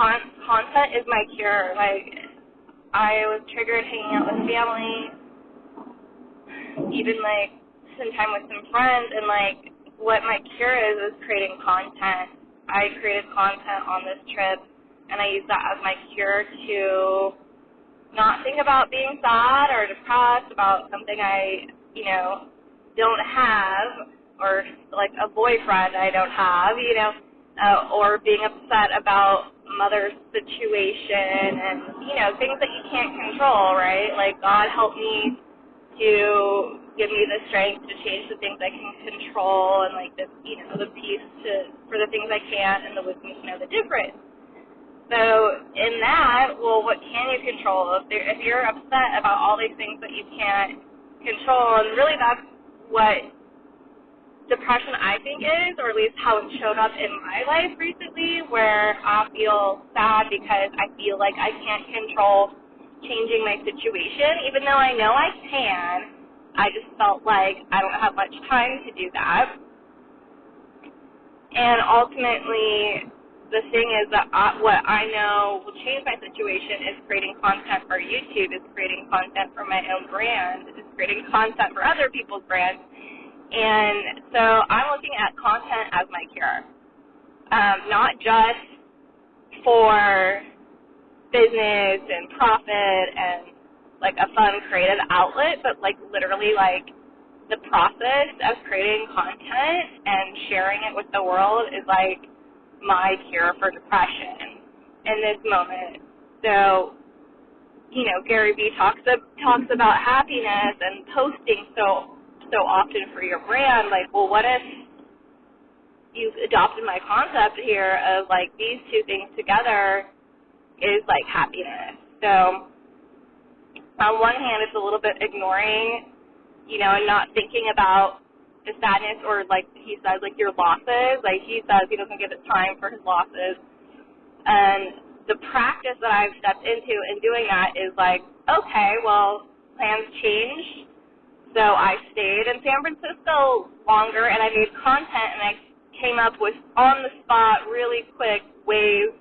content is my cure. Like, I was triggered hanging out with family, even, like, spend time with some friends, and, like, what my cure is creating content. I created content on this trip, and I use that as my cure to not think about being sad or depressed about something I, don't have, or like a boyfriend I don't have, or being upset about mother's situation and, things that you can't control, right? Like, God help me to give me the strength to change the things I can control, and, like, the peace for the things I can't, and the wisdom to know the difference. So in that, well, what can you control? If you're upset about all these things that you can't control, and really that's what depression, I think, is, or at least how it showed up in my life recently, where I feel sad because I feel like I can't control changing my situation, even though I know I can. I just felt like I don't have much time to do that. And ultimately, the thing is that what I know will change my situation is creating content for YouTube, is creating content for my own brand, is creating content for other people's brands. And so I'm looking at content as my cure, not just for business and profit and, like, a fun creative outlet, but, like, literally, like, the process of creating content and sharing it with the world is, like, my cure for depression in this moment. So, Gary Vee talks about happiness and posting so often for your brand. Like, well, what if you've adopted my concept here of, like, these two things together is, like, happiness. So on one hand, it's a little bit ignoring, and not thinking about the sadness, or, like he says, like, your losses. Like, he says he doesn't give it time for his losses. And the practice that I've stepped into in doing that is, like, okay, well, plans changed. So I stayed in San Francisco longer, and I made content, and I came up with on-the-spot, really quick ways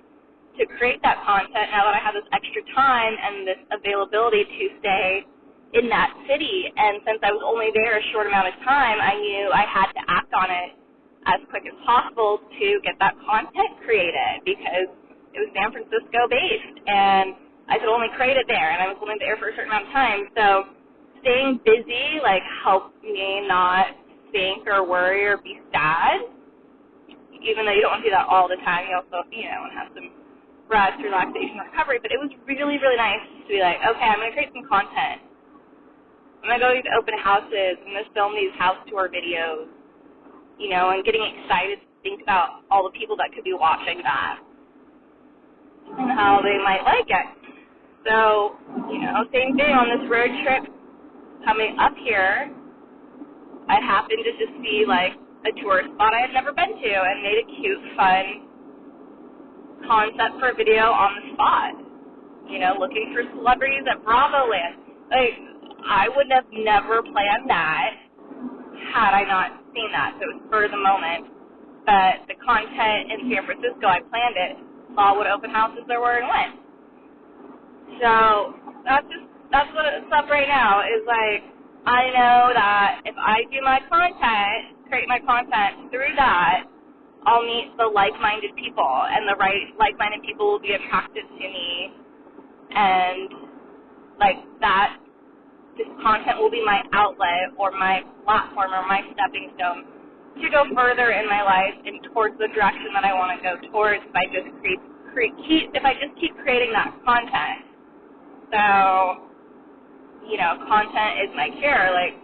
to create that content now that I have this extra time and this availability to stay in that city. And since I was only there a short amount of time, I knew I had to act on it as quick as possible to get that content created, because it was San Francisco based, and I could only create it there, and I was only there for a certain amount of time. So staying busy, like, helped me not think or worry or be sad, even though you don't want to do that all the time. You also, want to have some rest, relaxation, recovery. But it was really, really nice to be like, okay, I'm going to create some content. I'm going to go to these open houses. I'm going to film these house tour videos, and getting excited to think about all the people that could be watching that and how they might like it. So, same thing on this road trip coming up here. I happened to just see, like, a tourist spot I had never been to, and made a cute, fun concept for a video on the spot. Looking for celebrities at Bravo Land. Like, I would have never planned that had I not seen that. So it was for the moment. But the content in San Francisco, I planned it, saw what open houses there were, and went. So that's what it's up right now, is, like, I know that if I do my content, create my content through that, I'll meet the like-minded people, and the right like-minded people will be attracted to me, and, like, that, this content will be my outlet or my platform or my stepping stone to go further in my life and towards the direction that I want to go towards if I just keep creating that content. So, content is my cure. Like,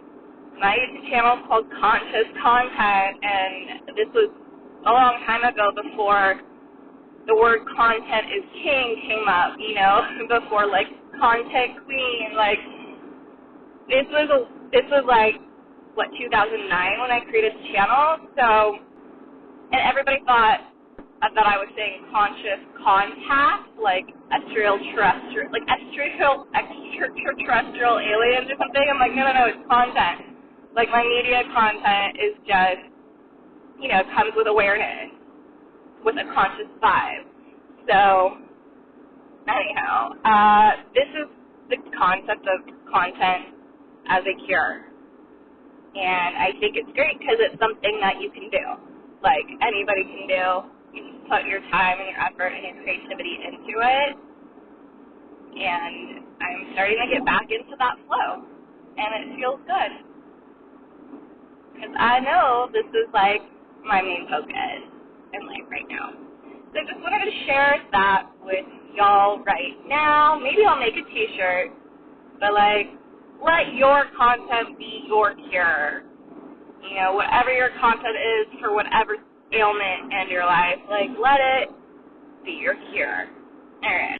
my YouTube channel is called Conscious Content, and this was a long time ago, before the word content is king came up, before, like, content queen. Like, this was like, 2009 when I created the channel. So, and everybody thought that I was saying conscious contact, like extraterrestrial aliens or something. I'm like, no, it's content. Like, my media content is just, comes with awareness, with a conscious vibe. So this is the concept of content as a cure. And I think it's great because it's something that you can do. Like, anybody can do. You can put your time and your effort and your creativity into it. And I'm starting to get back into that flow. And it feels good. Because I know this is, like, my main focus in life right now. So I just wanted to share that with y'all right now. Maybe I'll make a t-shirt. But, like, let your content be your cure. You know, whatever your content is for whatever ailment in your life, like, let it be your cure. All right.